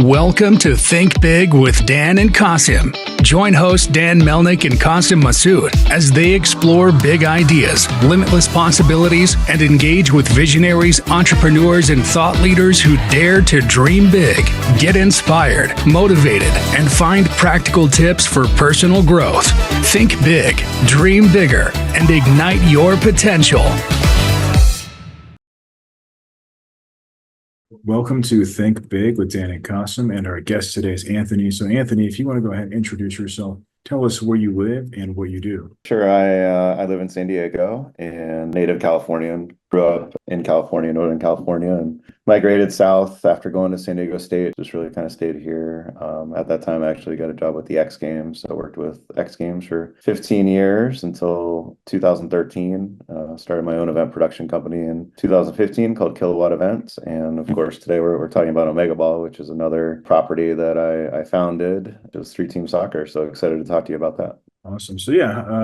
Welcome to Think Big with Dan and Qasim. Join hosts Dan Melnick and Qasim Masood as they explore big ideas, limitless possibilities, and engage with visionaries, entrepreneurs, and thought leaders who dare to dream big, get inspired, motivated, and find practical tips for personal growth. Think big, dream bigger, and ignite your potential. Welcome to Think Big with Dan and Qasim, and our guest today is Anthony. So Anthony, if you want to go ahead and introduce yourself, tell us where you live and what you do. Sure. I live in San Diego and native Californian. Grew up in California, Northern California, and migrated south after going to San Diego State. Just really kind of stayed here. At that time, I actually got a job with the X Games. So I worked with X Games for 15 years until 2013. Started my own event production company in 2015 called Kilowatt Events. And of course, today we're talking about Omega Ball, which is another property that I founded. It was 3-team soccer. So excited to talk to you about that. Awesome. So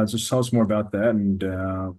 just tell us more about that and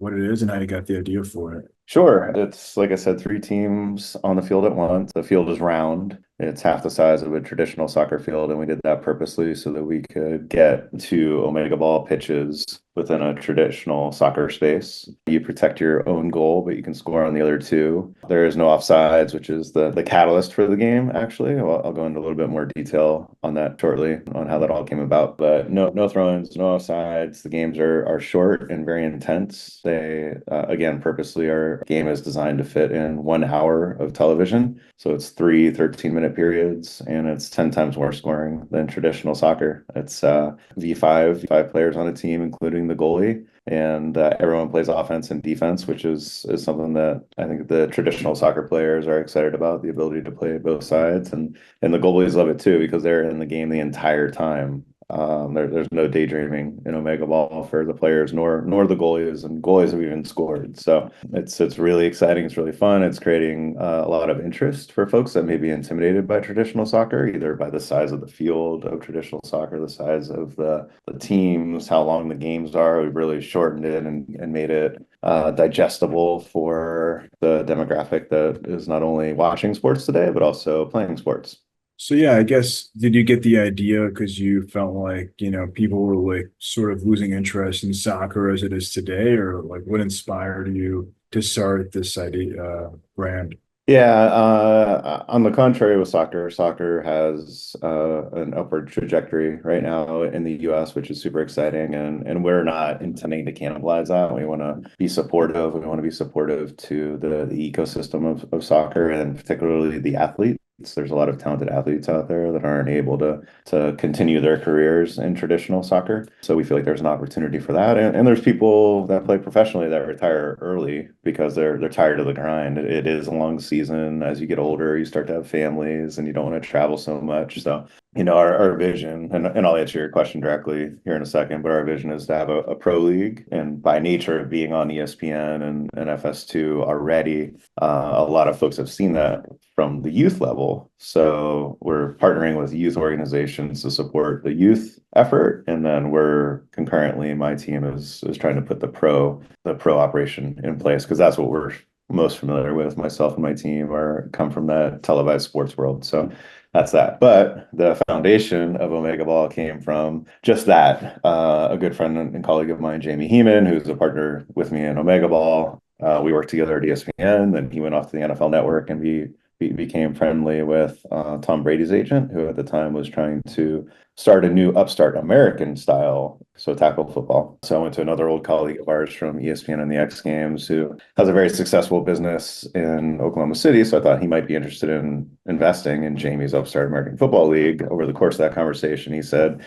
what it is and how you got the idea for it. Sure. It's, like I said, 3 teams on the field at once. The field is round. It's half the size of a traditional soccer field, and we did that purposely so that we could get 2 Omega Ball pitches within a traditional soccer space. You protect your own goal, but you can score on the other 2. There is no offsides, which is the catalyst for the game, actually. I'll go into a little bit more detail on that shortly, on how that all came about. But no throw-ins, no offsides. The games are short and very intense. They, again, purposely, our game is designed to fit in 1 hour of television. So it's 3 13-minute periods, and it's 10 times more scoring than traditional soccer. It's V5, 5 players on a team, including the goalie, and everyone plays offense and defense, which is something that I think the traditional soccer players are excited about, the ability to play both sides, and the goalies love it too because they're in the game the entire time. There's no daydreaming in Omega Ball for the players, nor the goalies, and goalies have even scored. So it's really exciting. It's really fun. It's creating a lot of interest for folks that may be intimidated by traditional soccer, either by the size of the field of traditional soccer, the size of the teams, how long the games are. We've really shortened it and made it digestible for the demographic that is not only watching sports today, but also playing sports. So I guess, did you get the idea because you felt like, people were like sort of losing interest in soccer as it is today, or like what inspired you to start this idea, brand? Yeah, on the contrary with soccer has an upward trajectory right now in the US, which is super exciting. And we're not intending to cannibalize that. We want to be supportive. We want to be supportive to the ecosystem of soccer, and particularly the athletes. There's a lot of talented athletes out there that aren't able to continue their careers in traditional soccer. So we feel like there's an opportunity for that. And there's people that play professionally that retire early because they're tired of the grind. It is a long season. As you get older, you start to have families and you don't want to travel so much. So, our vision, and I'll answer your question directly here in a second, but our vision is to have a pro league. And by nature of being on ESPN and FS2 already, a lot of folks have seen that from the youth level. So we're partnering with youth organizations to support the youth effort. And then we're concurrently, my team is trying to put the pro operation in place, because that's what we're most familiar with. Myself and my team come from that televised sports world. So that's that. But the foundation of Omega Ball came from just that. A good friend and colleague of mine, Jamie Heeman, who's a partner with me in Omega Ball. We worked together at ESPN, then he went off to the NFL Network, and we became friendly with Tom Brady's agent, who at the time was trying to start a new upstart American style, so tackle football. So I went to another old colleague of ours from ESPN and the X Games, who has a very successful business in Oklahoma City. So I thought he might be interested in investing in Jamie's upstart American Football League. Over the course of that conversation, he said,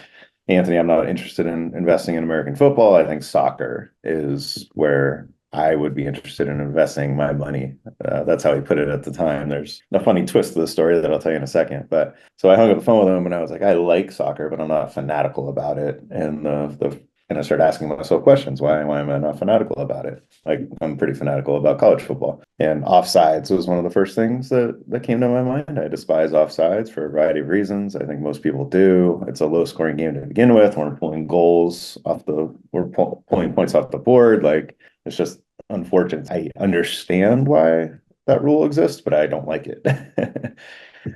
"Anthony, I'm not interested in investing in American football. I think soccer is where I would be interested in investing my money." That's how he put it at the time. There's a funny twist to the story that I'll tell you in a second. But so I hung up the phone with him and I was like, I like soccer, but I'm not fanatical about it. And and I started asking myself questions. Why am I not fanatical about it? Like, I'm pretty fanatical about college football. And offsides was one of the first things that came to my mind. I despise offsides for a variety of reasons. I think most people do. It's a low scoring game to begin with. We're pulling pulling points off the board. Like, it's just unfortunate. I understand why that rule exists, but I don't like it.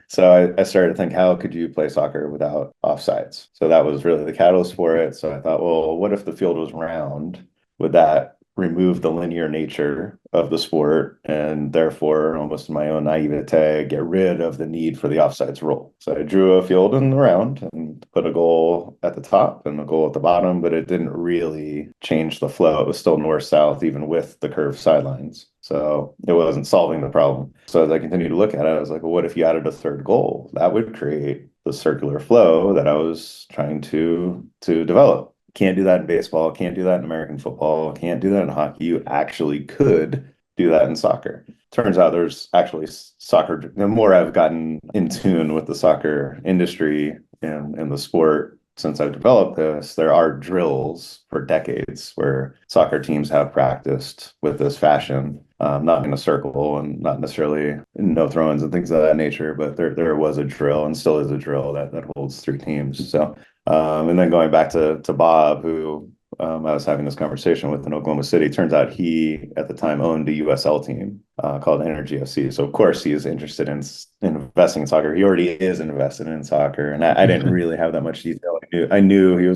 So I started to think, how could you play soccer without offsides? So that was really the catalyst for it. So I thought, well, what if the field was round? Would that remove the linear nature of the sport and therefore, almost in my own naivete, get rid of the need for the offsides rule? So I drew a field in the round and put a goal at the top and a goal at the bottom, but it didn't really change the flow. It was still north-south, even with the curved sidelines. So it wasn't solving the problem. So as I continued to look at it, I was like, well, what if you added a third goal? That would create the circular flow that I was trying to develop. Can't do that in baseball, can't do that in American football, can't do that in hockey. You actually could do that in soccer. Turns out there's actually soccer. The more I've gotten in tune with the soccer industry and the sport since I've developed this, there are drills for decades where soccer teams have practiced with this fashion, not in a circle and not necessarily no throw-ins and things of that nature, but there was a drill and still is a drill that holds three teams. So and then going back to Bob, who I was having this conversation with in Oklahoma City. Turns out he, at the time, owned a USL team called Energy FC. So, of course, he is interested in investing in soccer. He already is invested in soccer. And I didn't really have that much detail. I knew he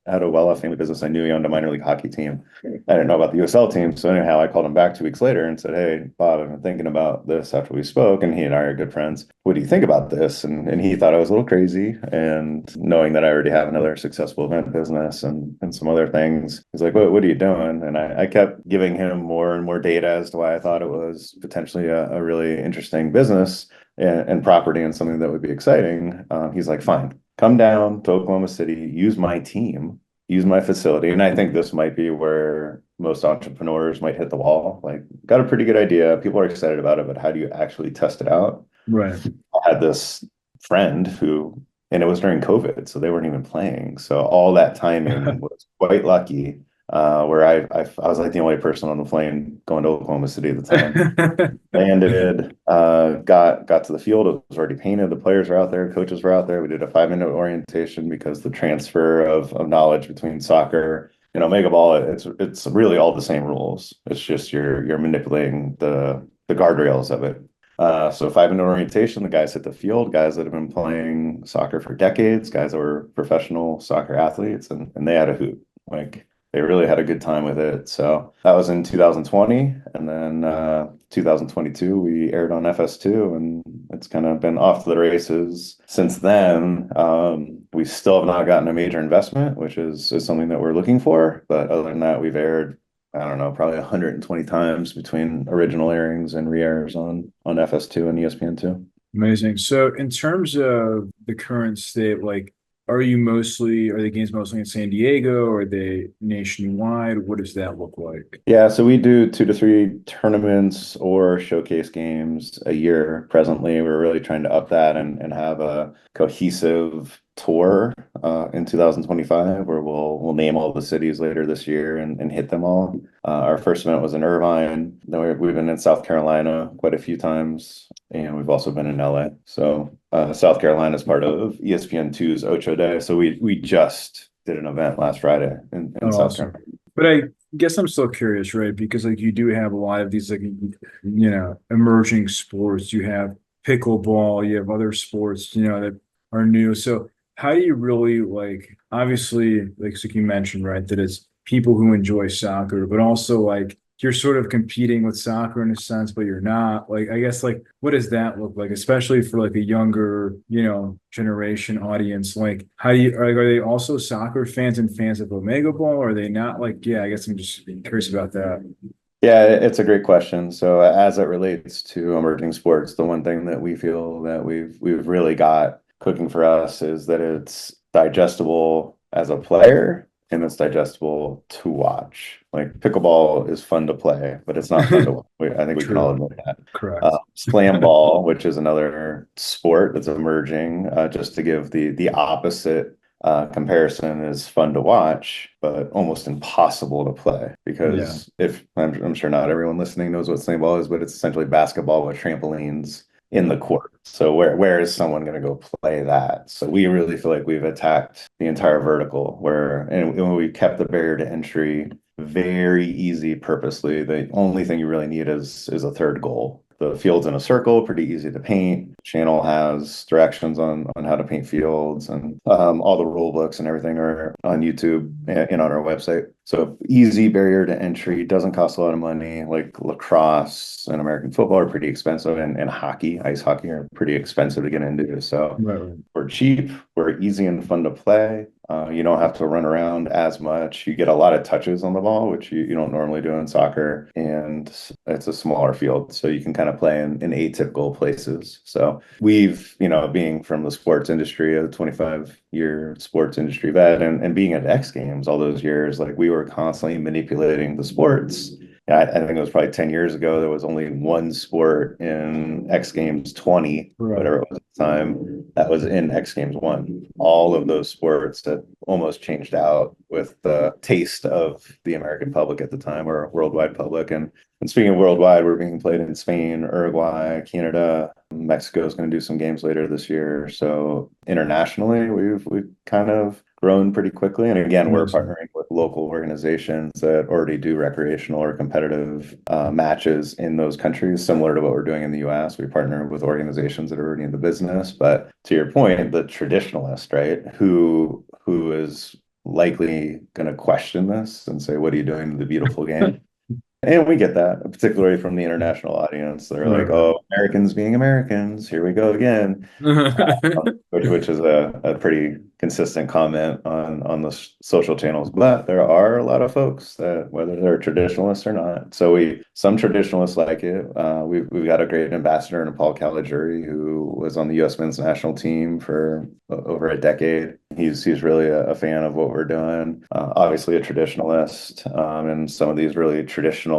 had a well-off family business. I knew he owned a minor league hockey team. I didn't know about the USL team. So anyhow, I called him back 2 weeks later and said, hey, Bob, I've been thinking about this after we spoke. And he and I are good friends. What do you think about this? And he thought I was a little crazy. And knowing that I already have another successful event business and some other things, he's like, what are you doing? And I kept giving him more and more data as to why I thought it was potentially a really interesting business and property and something that would be exciting. He's like, fine. Come down to Oklahoma City, use my team, use my facility. And I think this might be where most entrepreneurs might hit the wall. Like, got a pretty good idea. People are excited about it, but how do you actually test it out? Right. I had this friend and it was during COVID, so they weren't even playing. So all that timing was quite lucky. Where I was like the only person on the plane going to Oklahoma City at the time. Landed, got to the field. It was already painted. The players were out there, coaches were out there. We did a 5-minute orientation because the transfer of knowledge between soccer and Omega Ball, it's really all the same rules. It's just you're manipulating the guardrails of it. So 5-minute orientation, the guys hit the field, guys that have been playing soccer for decades, guys that were professional soccer athletes, and they had a hoot. Like, they really had a good time with it. So that was in 2020. And then 2022, we aired on FS2, and it's kind of been off to the races since then. We still have not gotten a major investment, which is something that we're looking for. But other than that, we've aired, I don't know, probably 120 times between original airings and re-airs on FS2 and ESPN2. Amazing. So in terms of the current state, like, are the games mostly in San Diego? Or are they nationwide? What does that look like? Yeah, so we do 2 to 3 tournaments or showcase games a year presently. We're really trying to up that and have a cohesive tour in 2025 where we'll name all the cities later this year and hit them all. Our first event was in Irvine. Then we've been in South Carolina quite a few times, and we've also been in LA. So South Carolina is part of ESPN2's Ocho Day. So we just did an event last Friday in South Awesome. Carolina. But I guess I'm still curious, right? Because like you do have a lot of these like emerging sports. You have pickleball, you have other sports, that are new. So how do you really like obviously like so you mentioned, right, that it's people who enjoy soccer, but also like you're sort of competing with soccer in a sense, but you're not. Like, I guess like what does that look like, especially for like a younger, generation audience? Like, how do you are they also soccer fans and fans of Omega Ball? Or are they not? Like, yeah, I guess I'm just curious about that. Yeah, it's a great question. So as it relates to emerging sports, the one thing that we feel that we've really got cooking for us is that it's digestible as a player and it's digestible to watch. Like, pickleball is fun to play, but it's not fun to watch. I think we can all True. admit that. Correct. Slam ball, which is another sport that's emerging, just to give the opposite comparison, is fun to watch, but almost impossible to play because if I'm sure not everyone listening knows what slam ball is, but it's essentially basketball with trampolines in the court. So where is someone going to go play that? So we really feel like we've attacked the entire vertical and we kept the barrier to entry very easy purposely. The only thing you really need is a third goal. the field's in a circle, pretty easy to paint. Channel has directions on how to paint fields, and all the rule books and everything are on YouTube and on our website. So easy barrier to entry, doesn't cost a lot of money. Like lacrosse and American football are pretty expensive, and hockey, ice hockey, are pretty expensive to get into. So Right. we're cheap, we're easy and fun to play. You don't have to run around as much. You get a lot of touches on the ball, which you don't normally do in soccer. And it's a smaller field, so you can kind of play in atypical places. So we've, being from the sports industry, a 25-year sports industry vet, and being at X Games all those years, like we were constantly manipulating the sports. I think it was probably 10 years ago, there was only one sport in X Games 20, Right. whatever it was at the time, that was in X Games 1. All of those sports that almost changed out with the taste of the American public at the time, or worldwide public. And speaking of worldwide, we're being played in Spain, Uruguay, Canada. Mexico is going to do some games later this year. So internationally, we've kind of grown pretty quickly. And again, we're partnering with local organizations that already do recreational or competitive matches in those countries, similar to what we're doing in the US. We partner with organizations that are already in the business. But to your point, the traditionalist, right, who is likely going to question this and say, what are you doing to the beautiful game? And we get that, particularly from the international audience. They're like, oh, Americans being Americans, here we go again. Which is a pretty consistent comment on the social channels. But there are a lot of folks that, whether they're traditionalists or not, some traditionalists like it. We've got a great ambassador in Paul Caligiuri, who was on the U.S. men's national team for over a decade. He's really a fan of what we're doing. Obviously a traditionalist, and some of these really traditionally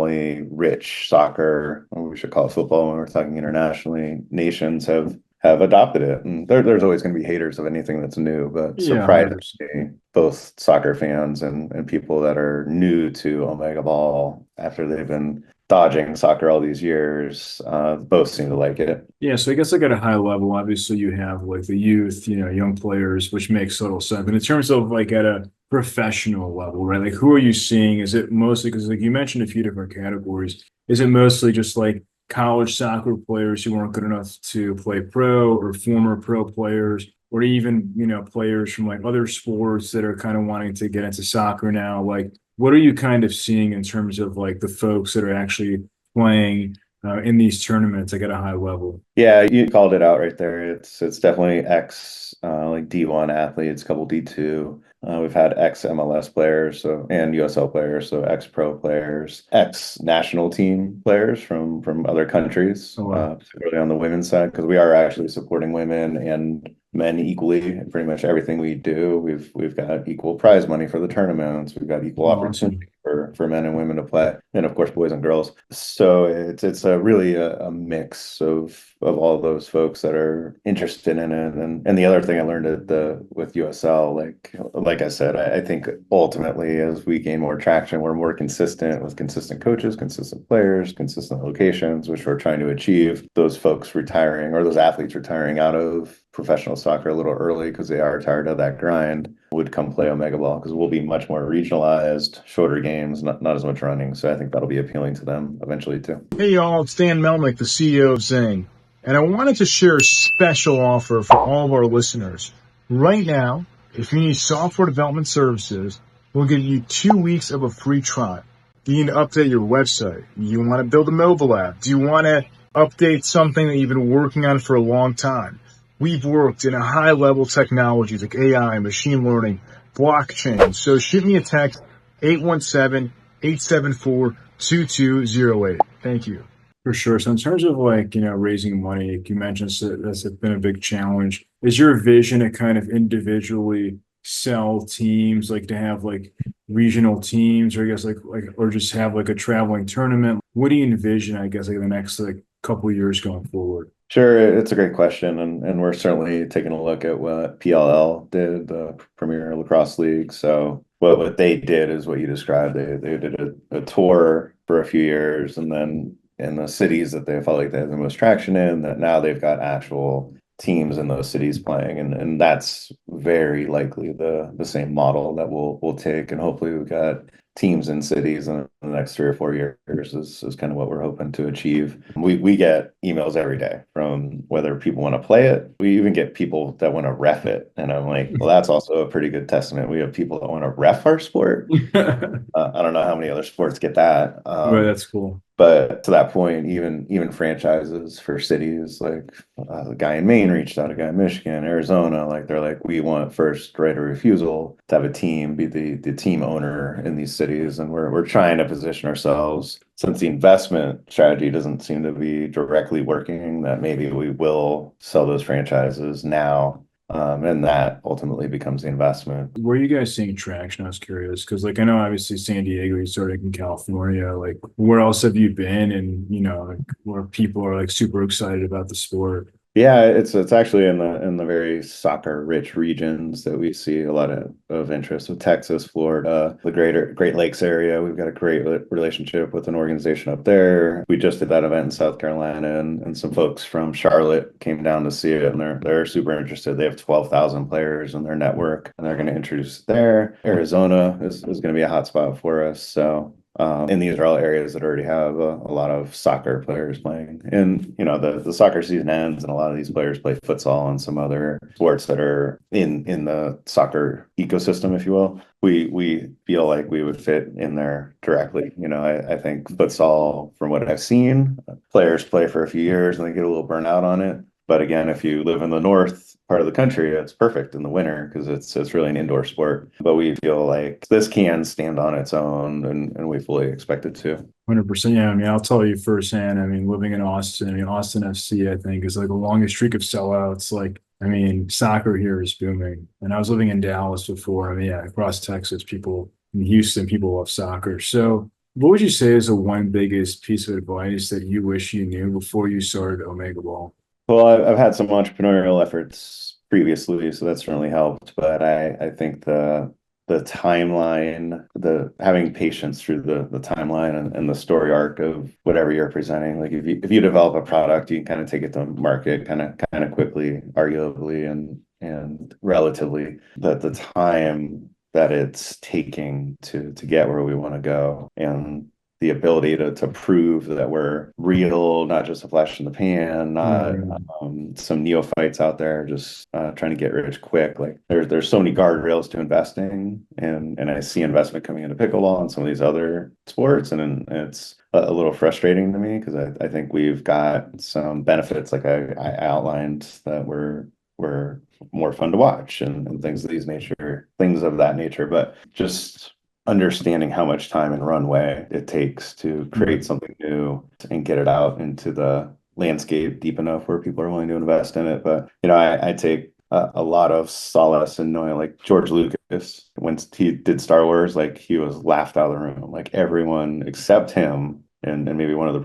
rich soccer, or we should call it football when we're talking internationally, nations have adopted it. And there's always going to be haters of anything that's new, but surprisingly, both soccer fans and people that are new to Omega Ball after they've been dodging soccer all these years, both seem to like it. Yeah, so I guess like at a high level, obviously you have like the youth, young players, which makes total sense. But in terms of like at a professional level, right? Like who are you seeing? Is it mostly, because like you mentioned a few different categories, is it mostly just like college soccer players who weren't good enough to play pro, or former pro players, or even, players from like other sports that are kind of wanting to get into soccer now? Like, what are you kind of seeing in terms of like the folks that are actually playing in these tournaments, like at a high level? Yeah, you called it out right there. It's definitely ex like D1 athletes, couple D2. We've had ex MLS players, and USL players, so ex pro players, ex national team players from other countries, particularly on the women's side, because we are actually supporting women and men equally in pretty much everything we do. We've got equal prize money for the tournaments. We've got equal opportunity for men and women to play, and of course boys and girls. So it's really a mix of all those folks that are interested in it. And the other thing I learned with USL, like I said, I think ultimately as we gain more traction, we're more consistent with consistent coaches, consistent players, consistent locations, which we're trying to achieve. Those folks retiring, or those athletes retiring out of professional soccer a little early because they are tired of that grind, would come play Omega Ball, because we'll be much more regionalized, shorter games, not as much running. So I think that'll be appealing to them eventually too. Hey y'all, it's Dan Melnick, the CEO of Zing, and I wanted to share a special offer for all of our listeners. Right now, if you need software development services, we'll give you 2 weeks of a free trial. Do you need to update your website? Do you want to build a mobile app? Do you want to update something that you've been working on for a long time? We've worked in a high-level technologies like AI, machine learning, blockchain. So shoot me a text, 817-874-2208. Thank you. For sure. So in terms of like, raising money, like you mentioned that's been a big challenge. Is your vision to kind of individually sell teams, like to have like regional teams, or I guess or just have like a traveling tournament? What do you envision, I guess, like the next like couple of years going forward? Sure, it's a great question, and we're certainly taking a look at what PLL did, the Premier Lacrosse League. So what they did is what you described. They did a tour for a few years, and then in the cities that they felt like they had the most traction in, that now they've got actual teams in those cities playing, and that's very likely the same model that we'll take. And hopefully we've got teams in cities in the next 3 or 4 years is kind of what we're hoping to achieve. We get emails every day from whether people want to play it. We even get people that want to ref it. And I'm like, well, that's also a pretty good testament. We have people that want to ref our sport. I don't know how many other sports get that. Right, that's cool. But to that point, even franchises for cities, like the guy in Maine reached out, a guy in Michigan, Arizona, like they're like, we want first right of refusal to have a team be the team owner in these cities, and we're trying to position ourselves, since the investment strategy doesn't seem to be directly working, that maybe we will sell those franchises now. And that ultimately becomes the investment. Where are you guys seeing traction? I was curious because, like, I know obviously San Diego, you started in California. Like, where else have you been? And like, where people are like super excited about the sport? Yeah, it's actually in the very soccer rich regions that we see a lot of interest with Texas, Florida, the Great Lakes area. We've got a great relationship with an organization up there. We just did that event in South Carolina, and some folks from Charlotte came down to see it, and they're super interested. They have 12,000 players in their network, and they're going to introduce it there. Arizona is going to be a hotspot for us. So and these are all areas that already have a lot of soccer players playing. And, the soccer season ends, and a lot of these players play futsal and some other sports that are in the soccer ecosystem, if you will. We feel like we would fit in there directly. I think futsal, from what I've seen, players play for a few years and they get a little burnt out on it. But again, if you live in the north part of the country, it's perfect in the winter because it's really an indoor sport. But we feel like this can stand on its own, and we fully expect it to. 100%. Yeah, I mean, I'll tell you firsthand. I mean, living in Austin, I mean, Austin FC, I think, is like the longest streak of sellouts. Like, I mean, soccer here is booming. And I was living in Dallas before. I mean, yeah, across Texas, people in Houston, people love soccer. So, what would you say is the one biggest piece of advice that you wish you knew before you started Omega Ball? Well, I've had some entrepreneurial efforts previously, so that's certainly helped. But I think the timeline, the having patience through the timeline and the story arc of whatever you're presenting. Like if you develop a product, you can kind of take it to market kind of quickly, arguably, and relatively. The time that it's taking to get where we want to go, and the ability to prove that we're real, not just a flash in the pan, not some neophytes out there just trying to get rich quick. Like there's so many guardrails to investing, and I see investment coming into pickleball and some of these other sports, and it's a little frustrating to me because I think we've got some benefits, like I outlined, that we're more fun to watch and things of that nature, but just understanding how much time and runway it takes to create something new and get it out into the landscape deep enough where people are willing to invest in it. But I take a lot of solace in knowing, like, George Lucas, when he did Star Wars, like, he was laughed out of the room. Like, everyone except him and maybe one of the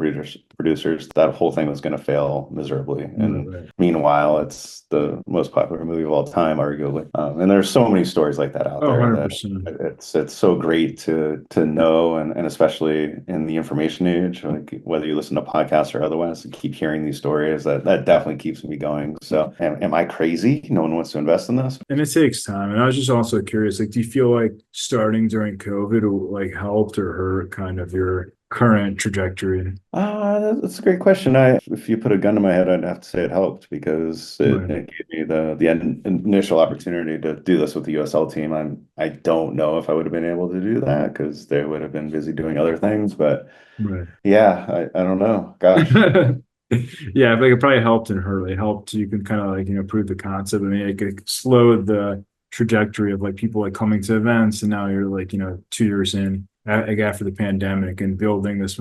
producers, that whole thing was going to fail miserably. And meanwhile, it's the most popular movie of all time, arguably. And there's so many stories like that out there. 100%. That it's so great to know, and especially in the information age, like whether you listen to podcasts or otherwise, and keep hearing these stories, that definitely keeps me going. So am I crazy? No one wants to invest in this? And it takes time. And I was just also curious, like, do you feel like starting during COVID like helped or hurt kind of your current trajectory? That's a great question. If you put a gun to my head, I'd have to say it helped, because it gave me the initial opportunity to do this with the USL team. I don't know if I would have been able to do that because they would have been busy doing other things. But yeah, I don't know. Gosh. Yeah, but it probably helped and hurt. It helped. You can kind of like, prove the concept. I mean, it slowed the trajectory of like people like coming to events, and now you're like, 2 years in, like after the pandemic, and building this,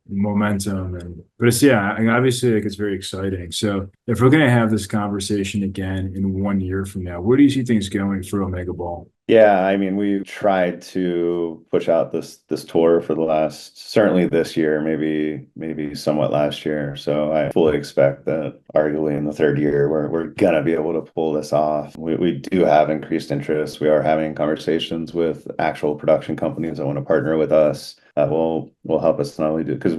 momentum. But it's, obviously, like, it's very exciting. So if we're going to have this conversation again in 1 year from now, where do you see things going for Omega Ball? Yeah, I mean, we've tried to push out this tour for the last, certainly this year, maybe somewhat last year. So I fully expect that arguably in the third year, we're gonna be able to pull this off. We do have increased interest. We are having conversations with actual production companies that want to partner with us that will help us not only do, because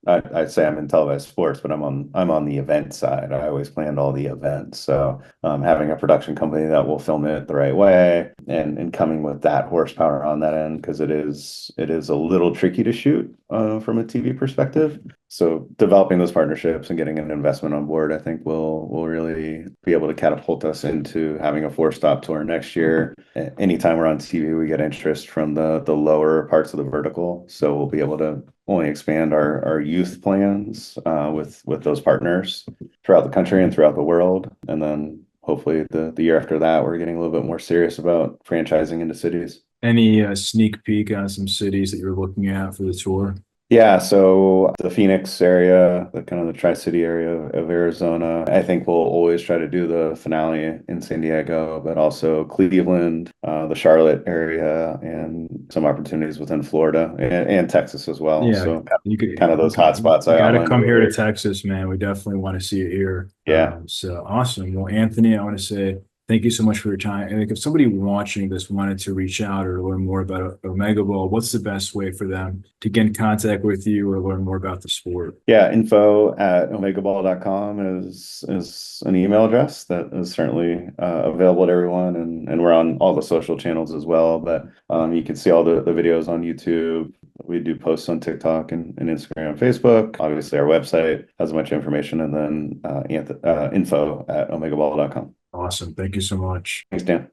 I'd say I'm in televised sports, but I'm on the event side. I always planned all the events. So having a production company that will film it the right way and coming with that horsepower on that end, because it is a little tricky to shoot from a TV perspective. So developing those partnerships and getting an investment on board, I think will really be able to catapult us into having a 4-stop tour next year. Anytime we're on TV, we get interest from the lower parts of the vertical. So we'll be able to only expand our youth plans with those partners throughout the country and throughout the world. And then hopefully the year after that, we're getting a little bit more serious about franchising into cities. Any sneak peek on some cities that you're looking at for the tour? Yeah, so the Phoenix area, the kind of the Tri-City area of Arizona, I think we'll always try to do the finale in San Diego, but also Cleveland, the Charlotte area, and some opportunities within Florida and Texas as well. Yeah, So you could kind of those hot spots You I got to outlined come here to earlier. Texas, man. We definitely want to see it here. Yeah. So awesome. Well, Anthony, I want to say thank you so much for your time. And like, if somebody watching this wanted to reach out or learn more about Omega Ball, what's the best way for them to get in contact with you or learn more about the sport? Yeah, info@omegaball.com is an email address that is certainly available to everyone, and we're on all the social channels as well. But you can see all the videos on YouTube. We do posts on TikTok and Instagram and Facebook. Obviously, our website has a bunch of information, and then info@omegaball.com. Awesome. Thank you so much. Thanks, Dan.